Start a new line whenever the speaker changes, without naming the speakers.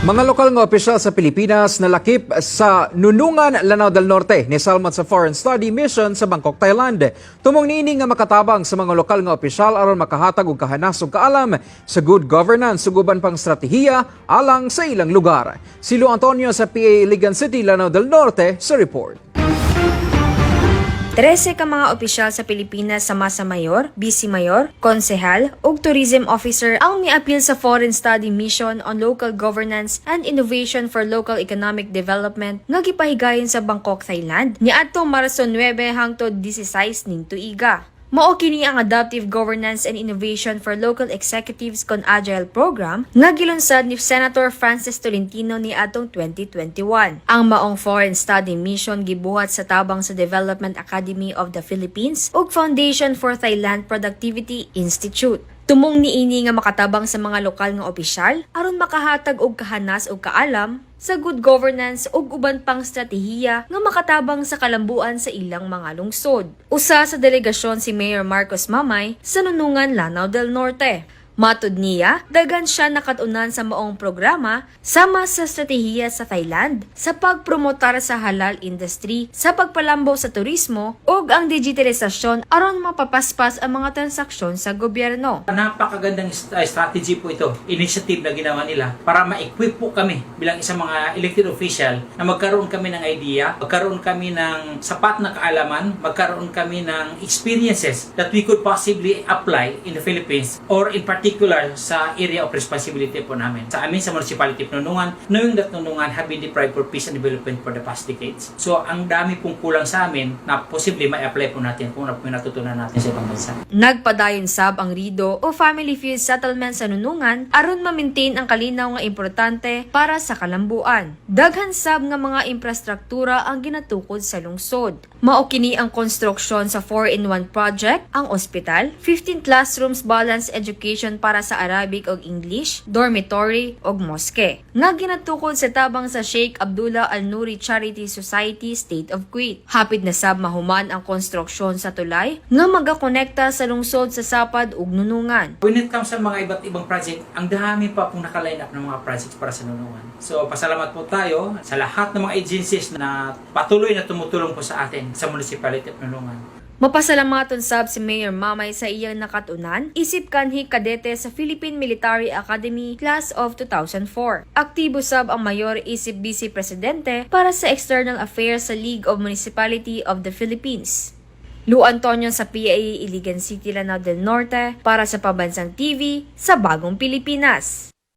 Mga lokal nga opisyal sa Pilipinas nalakip sa Nunungan, Lanao del Norte ni Salmat sa Foreign Study Mission sa Bangkok, Thailand. Tumong niini nga makatabang sa mga lokal nga opisyal aron makahatag og kahanas ug kaalam sa good governance ug uban pang stratehiya alang sa ilang lugar. Si Lu Antonio sa PA Iligan City, Lanao del Norte sa report.
13 ka mga opisyal sa Pilipinas sa Masa Mayor, Vice Mayor, Konsehal ug Tourism Officer ang miapil sa Foreign Study Mission on Local Governance and Innovation for Local Economic Development nga gipahigayon sa Bangkok, Thailand niadtong Marso 9 hangtod 16 ning tuiga. Mao kini ang Adaptive Governance and Innovation for Local Executives con Agile program nga gilunsad ni Senator Francis Tolentino ni atong 2021. Ang maong Foreign Study Mission gibuhat sa tabang sa Development Academy of the Philippines ug Foundation for Thailand Productivity Institute. Tumong niini nga makatabang sa mga lokal nga opisyal aron makahatag og kahanas ug kaalam sa good governance ug uban pang stratehiya nga makatabang sa kalambuan sa ilang mga lungsod. Usa sa delegasyon si Mayor Marcos Mamay sa Nunungan, Lanao del Norte. Matud niya, daghan siya nakatunan sa maong programa sama sa stratehiya sa Thailand sa pagpromotar sa halal industry, sa pagpalambo sa turismo ug ang digitalisasyon aron mapapaspas ang mga transaksyon sa gobyerno.
Napakagandang strategy po ito, initiative na ginawa nila para ma-equip po kami bilang isang mga elected official na magkaroon kami ng idea, magkaroon kami ng sapat na kaalaman, magkaroon kami ng experiences that we could possibly apply in the Philippines or in particular sa area of responsibility po namin. Sa amin sa Municipality of Nunungan, knowing that Nunungan have been deprived for peace and development for the past decades. So ang dami pong kulang sa amin na posible ma-apply po natin kung ano po yung natutunan natin sa ibang bansa.
Nagpadayon sab ang RIDO o Family Feud Settlement sa Nunungan aron ma-maintain ang kalinaw nga importante para sa kalambuan. Daghan sab nga mga infrastruktura ang ginatukod sa lungsod. Mao kini ang konstruksyon sa 4-in-1 project, ang ospital, 15 classrooms balanced education para sa Arabic ug English, dormitory ug moske. Nga ginatukod sa tabang sa Sheikh Abdullah Al Nuri Charity Society State of Kuwait. Hapit na sab mahuman ang konstruksyon sa tulay nga magakonekta sa lungsod sa Sapad ug Nunungan.
When it comes sa mga iba't ibang project, ang dami pa pong nakaline up ng mga projects para sa Nunungan. So pasalamat po tayo sa lahat ng mga agencies na patuloy na tumutulong po sa atin sa Municipality of Nunungan.
Mapasalamaton sab si Mayor Mamay sa iyang nakatunan, isip kanhi kadete sa Philippine Military Academy Class of 2004. Aktibo sab ang Mayor isip Vice Presidente para sa External Affairs sa League of Municipality of the Philippines. Lu Antonio sa PA Iligan City, Lanao del Norte para sa Pambansang TV sa Bagong Pilipinas.